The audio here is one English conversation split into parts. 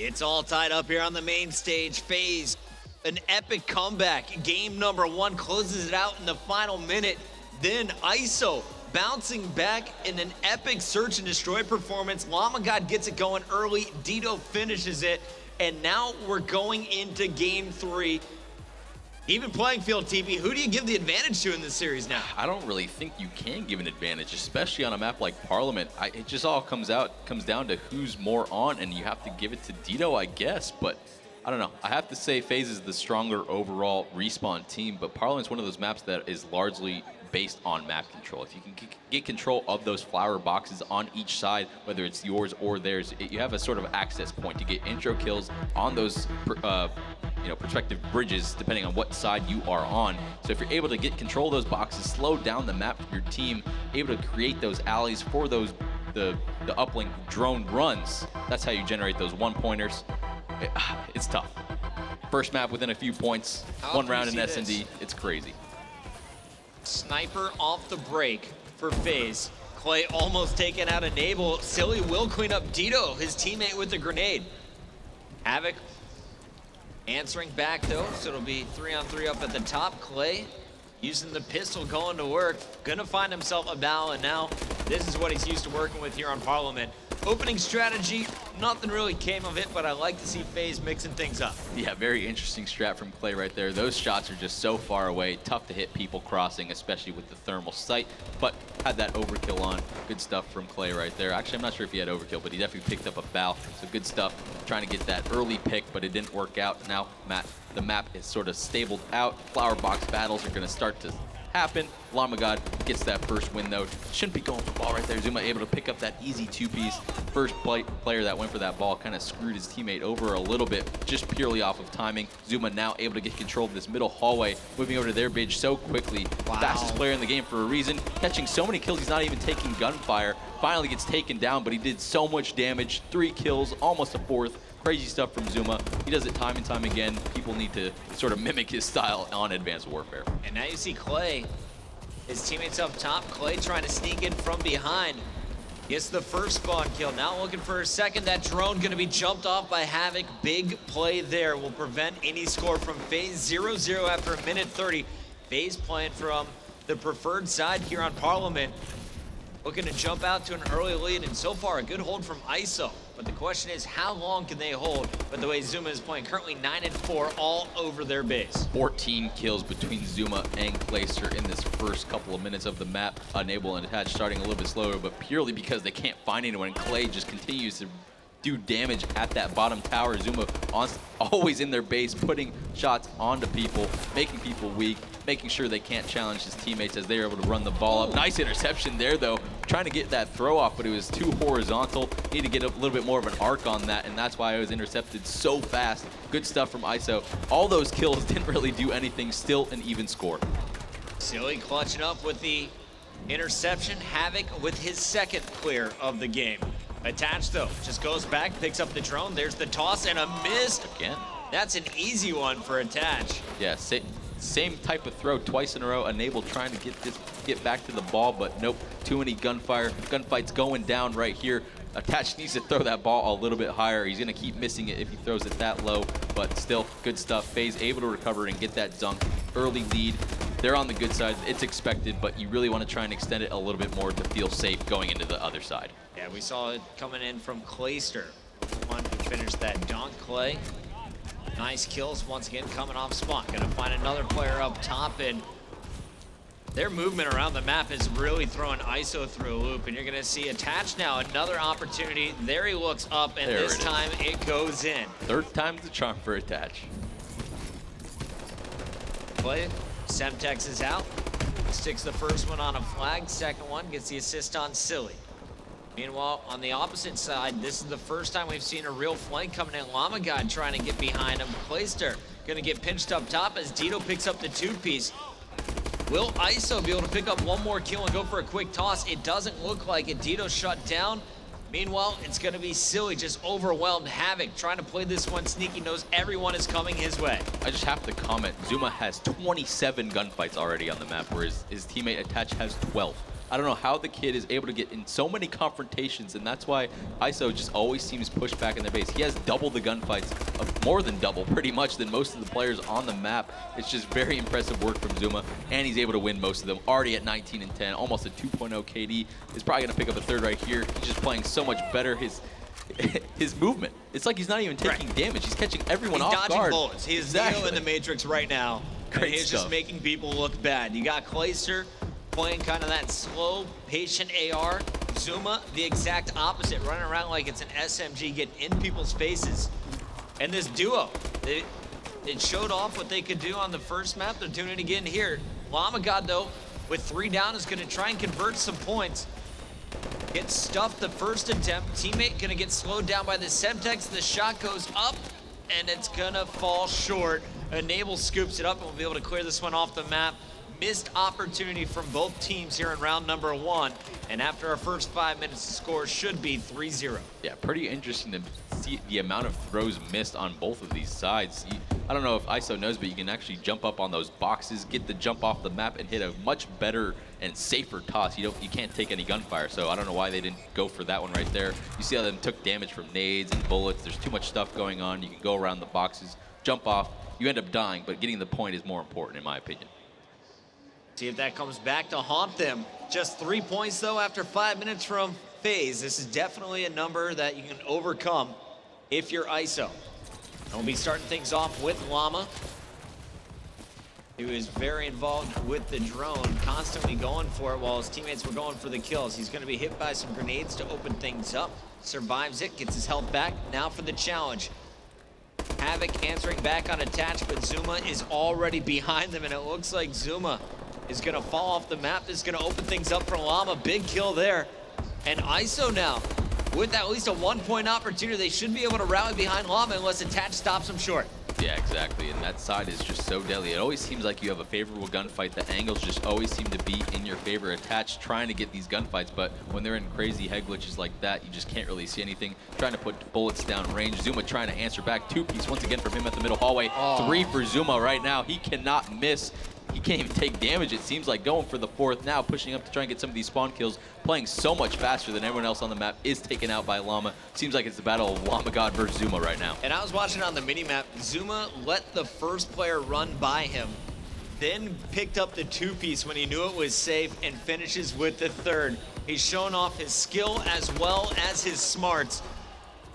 It's all tied up here on the main stage. Faze, an epic comeback. Game number 1 closes it out in the final minute. Then ISO bouncing back in an epic search and destroy performance. Llama God gets it going early. Dito finishes it. And now we're going into game 3. Even playing field TV, who do you give the advantage to in this series now? I don't really think you can give an advantage, especially on a map like Parliament. It just all comes down to who's more on, and you have to give it to Dito, I guess. But I don't know. I have to say FaZe is the stronger overall respawn team, but Parliament's one of those maps that is largely based on map control. If you can get control of those flower boxes on each side, whether it's yours or theirs, you have a sort of access point to get intro kills on those prospective bridges, depending on what side you are on. So if you're able to get control of those boxes, slow down the map for your team, able to create those alleys for those the uplink drone runs, that's how you generate those one-pointers. It's tough. First map within a few points, one round in S&D, it's crazy. Sniper off the break for FaZe. Clay almost taken out of Navel. Silly will clean up Dito, his teammate with the grenade. Havoc answering back though, so it'll be 3-on-3 up at the top. Clay using the pistol, going to work. Gonna find himself a bow, and now this is what he's used to working with here on Parliament. Opening strategy, nothing really came of it, but I like to see FaZe mixing things up. Yeah, very interesting strat from Clay right there. Those shots are just so far away, tough to hit people crossing, especially with the thermal sight, but had that overkill on. Good stuff from Clay right there. Actually, I'm not sure if he had overkill, but he definitely picked up a bow, so good stuff. Trying to get that early pick, but it didn't work out. Now, the map is sort of stabled out. Flower box battles are gonna start to happen. Llama God gets that first win though. Shouldn't be going for the ball right there. Zuma able to pick up that easy 2-piece. First player that went for that ball kind of screwed his teammate over a little bit, just purely off of timing. Zuma now able to get control of this middle hallway, moving over to their bridge so quickly. Wow. Fastest player in the game for a reason. Catching so many kills, he's not even taking gunfire. Finally gets taken down, but he did so much damage. 3 kills, almost a 4th. Crazy stuff from Zuma. He does it time and time again. People need to sort of mimic his style on Advanced Warfare. And now you see Clay, his teammates up top. Clay trying to sneak in from behind. Gets the first spawn kill. Now looking for a second. That drone going to be jumped off by Havoc. Big play there will prevent any score from FaZe. 0-0 after a minute 30. FaZe playing from the preferred side here on Parliament. Looking to jump out to an early lead, and so far a good hold from ISO. But the question is, how long can they hold? But the way Zuma is playing, currently 9-4 all over their base. 14 kills between Zuma and Clayster in this first couple of minutes of the map. Enable and attach starting a little bit slower, but purely because they can't find anyone. Clay just continues to do damage at that bottom tower. Zuma always in their base, putting shots onto people, making people weak, making sure they can't challenge his teammates as they're able to run the ball up. Nice interception there though, trying to get that throw off, but it was too horizontal. Need to get a little bit more of an arc on that, and that's why I was intercepted so fast. Good stuff from ISO. All those kills didn't really do anything, still an even score. Silly clutching up with the interception. Havoc with his second clear of the game. Attached though, just goes back, picks up the drone. There's the toss and a miss. Again. That's an easy one for Attach. Yeah, same type of throw twice in a row. Enable trying to get back to the ball, but nope, too many gunfire. Gunfight's going down right here. Attach needs to throw that ball a little bit higher. He's gonna keep missing it if he throws it that low, but still good stuff. FaZe able to recover and get that dunk. Early lead. They're on the good side. It's expected, but you really want to try and extend it a little bit more to feel safe going into the other side. Yeah, we saw it coming in from Clayster. One who finished that dunk. Clay. Nice kills once again coming off spot. Gonna find another player up top, and their movement around the map is really throwing ISO through a loop, and you're gonna see Attach now, another opportunity. There he looks up, and there this time it goes in. Third time's the charm for Attach. Clay, Semtex is out. Sticks the first one on a flag. Second one gets the assist on Silly. Meanwhile, on the opposite side, this is the first time we've seen a real flank coming in. Llama God trying to get behind him. Clayster gonna get pinched up top as Dito picks up the 2-piece. Will ISO be able to pick up one more kill and go for a quick toss? It doesn't look like it. Dito shut down. Meanwhile, it's gonna be Silly, just overwhelmed. Havoc trying to play this one sneaky, knows everyone is coming his way. I just have to comment, Zuma has 27 gunfights already on the map, whereas his teammate Attach has 12. I don't know how the kid is able to get in so many confrontations, and that's why ISO just always seems pushed back in their base. He has double the gunfights, more than double pretty much, than most of the players on the map. It's just very impressive work from Zuma, and he's able to win most of them. Already at 19 and 10, almost a 2.0 KD. Is probably going to pick up a third right here. He's just playing so much better. His movement, it's like he's not even taking damage. He's catching everyone off guard. He's dodging bullets. He's Neo in the Matrix right now. Great He's stuff. just making people look bad. You got Clayster playing kind of that slow, patient AR. Zuma, the exact opposite, running around like it's an SMG, getting in people's faces. And this duo, it showed off what they could do on the first map. They're doing it again here. Llama God, though, with 3 down, is going to try and convert some points. Gets stuffed the first attempt. Teammate gonna get slowed down by the Semtex. The shot goes up, and it's gonna fall short. Enable scoops it up, and we'll be able to clear this one off the map. Missed opportunity from both teams here in round number 1. And after our first 5 minutes, the score should be 3-0. Yeah, pretty interesting to see the amount of throws missed on both of these sides. I don't know if ISO knows, but you can actually jump up on those boxes, get the jump off the map, and hit a much better and safer toss. You can't take any gunfire, so I don't know why they didn't go for that one right there. You see how them took damage from nades and bullets. There's too much stuff going on. You can go around the boxes, jump off. You end up dying, but getting the point is more important, in my opinion. See if that comes back to haunt them. Just 3 points, though, after 5 minutes from Faze. This is definitely a number that you can overcome if you're ISO. And we'll be starting things off with Llama, who is very involved with the drone, constantly going for it while his teammates were going for the kills. He's going to be hit by some grenades to open things up. Survives it, gets his health back. Now for the challenge. Havoc answering back on attach, but Zuma is already behind them, and it looks like Zuma is going to fall off the map. This is going to open things up for Llama. Big kill there. And ISO now, with at least a 1-point opportunity, they should be able to rally behind Llama unless attach stops them short. Yeah, exactly, and that side is just so deadly. It always seems like you have a favorable gunfight. The angles just always seem to be in your favor. Attached trying to get these gunfights, but when they're in crazy head glitches like that, you just can't really see anything. Trying to put bullets down range. Zuma trying to answer back. 2-piece once again from him at the middle hallway. 3 for Zuma right now. He cannot miss. He can't even take damage, it seems like. Going for the 4th now, pushing up to try and get some of these spawn kills. Playing so much faster than everyone else on the map, is taken out by Llama. Seems like it's the battle of Llama God versus Zuma right now. And I was watching on the minimap. Zuma let the first player run by him, then picked up the 2-piece when he knew it was safe, and finishes with the 3rd. He's shown off his skill as well as his smarts.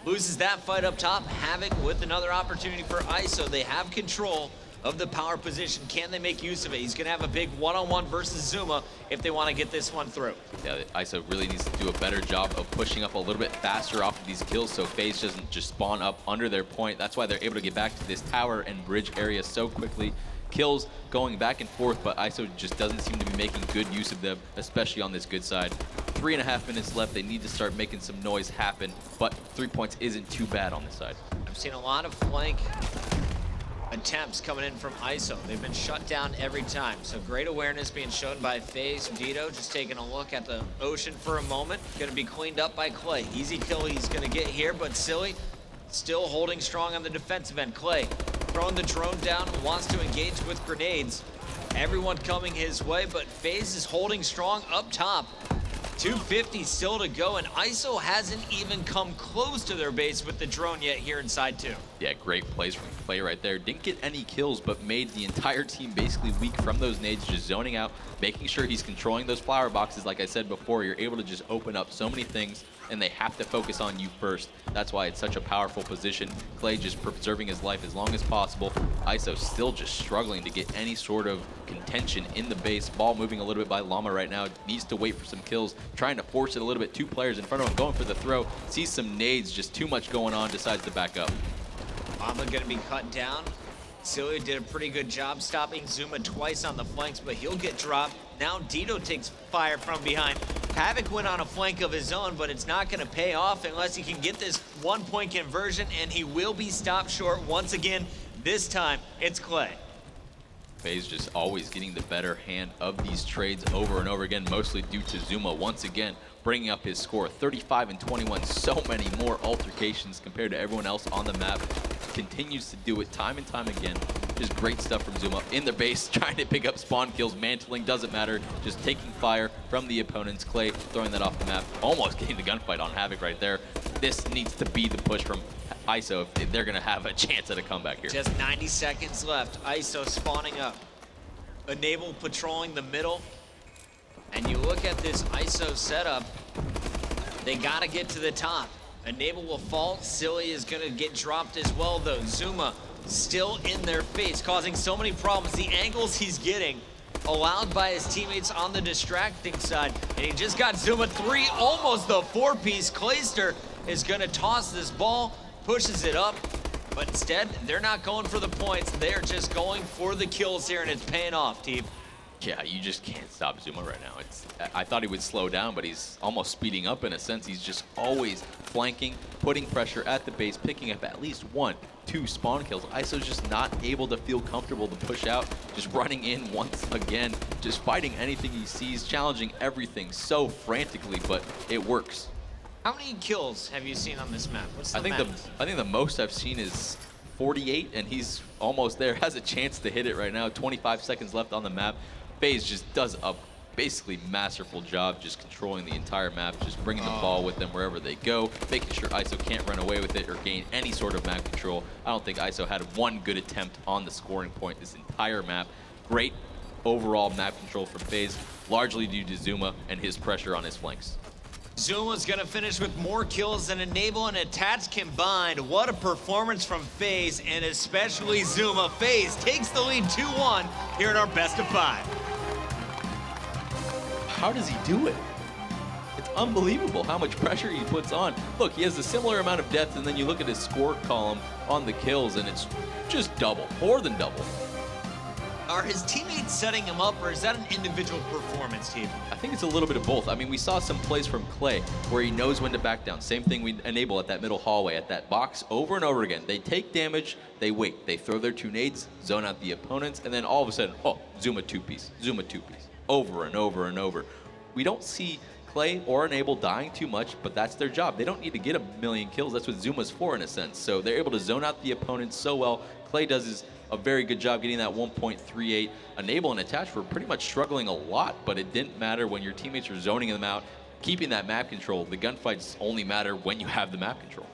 Loses that fight up top. Havoc with another opportunity for ISO. They have control of the power position. Can they make use of it? He's going to have a big one-on-one versus Zuma if they want to get this one through. Yeah, ISO really needs to do a better job of pushing up a little bit faster off of these kills so Faze doesn't just spawn up under their point. That's why they're able to get back to this tower and bridge area so quickly. Kills going back and forth, but ISO just doesn't seem to be making good use of them, especially on this good side. 3.5 minutes left. They need to start making some noise happen, but 3 points isn't too bad on this side. I've seen a lot of flank attempts coming in from ISO. They've been shut down every time. So great awareness being shown by Faze. Dito just taking a look at the ocean for a moment. Going to be cleaned up by Clay. Easy kill he's going to get here, but Silly still holding strong on the defensive end. Clay throwing the drone down, wants to engage with grenades. Everyone coming his way, but Faze is holding strong up top. 250 still to go, and ISO hasn't even come close to their base with the drone yet here inside 2. Yeah, great plays from Clay right there. Didn't get any kills, but made the entire team basically weak from those nades, just zoning out, making sure he's controlling those flower boxes. Like I said before, you're able to just open up so many things, and they have to focus on you first. That's why it's such a powerful position. Clay just preserving his life as long as possible. ISO still just struggling to get any sort of contention in the base. Ball moving a little bit by Llama right now. Needs to wait for some kills. Trying to force it a little bit. 2 players in front of him going for the throw. Sees some nades, just too much going on. Decides to back up. Llama gonna be cut down. Celia did a pretty good job stopping Zuma twice on the flanks, but he'll get dropped. Now Dito takes fire from behind. Havoc went on a flank of his own, but it's not gonna pay off unless he can get this 1-point conversion, and he will be stopped short once again. This time, it's Clay. Faze just always getting the better hand of these trades over and over again, mostly due to Zuma once again bringing up his score. 35 and 21, so many more altercations compared to everyone else on the map. Continues to do it time and time again. Just great stuff from Zuma in their base, trying to pick up spawn kills. Mantling doesn't matter, just taking fire from the opponents. Clay throwing that off the map, almost getting the gunfight on Havoc right there. This needs to be the push from ISO if they're going to have a chance at a comeback here. Just 90 seconds left. ISO spawning up. Enable patrolling the middle. And you look at this ISO setup, they got to get to the top. Enable will fall. Silly is going to get dropped as well, though. Zuma still in their face, causing so many problems. The angles he's getting allowed by his teammates on the distracting side. And he just got Zuma 3, almost the 4-piece. Clayster is going to toss this ball, pushes it up. But instead, they're not going for the points. They're just going for the kills here, and it's paying off, team. Yeah, you just can't stop Zuma right now. I thought he would slow down, but he's almost speeding up in a sense. He's just always flanking, putting pressure at the base, picking up at least 1, 2 spawn kills. ISO's just not able to feel comfortable to push out, just running in once again, just fighting anything he sees, challenging everything so frantically, but it works. How many kills have you seen on this map? What's the I think the most I've seen is 48, and he's almost there. Has a chance to hit it right now. 25 seconds left on the map. Faze just does a basically masterful job just controlling the entire map, just bringing the ball with them wherever they go, making sure ISO can't run away with it or gain any sort of map control. I don't think ISO had one good attempt on the scoring point this entire map. Great overall map control from Faze, largely due to Zuma and his pressure on his flanks. Zuma's gonna finish with more kills than Enable and Attach combined. What a performance from Faze, and especially Zuma. Faze takes the lead 2-1 here at our best of 5. How does he do it? It's unbelievable how much pressure he puts on. Look, he has a similar amount of depth, and then you look at his score column on the kills, and it's just double, more than double. Are his teammates setting him up, or is that an individual performance, team? I think it's a little bit of both. I mean, we saw some plays from Clay where he knows when to back down. Same thing we Enable at that middle hallway, at that box, over and over again. They take damage, they wait. They throw their 2 nades, zone out the opponents, and then all of a sudden, oh, Zuma 2-piece, Zuma 2-piece. Over and over and over. We don't see Clay or Enable dying too much, but that's their job. They don't need to get 1,000,000 kills. That's what Zuma's for, in a sense. So they're able to zone out the opponents so well. Clay does a very good job getting that 1.38. Enable and Attach were pretty much struggling a lot, but it didn't matter when your teammates were zoning them out, keeping that map control. The gunfights only matter when you have the map control.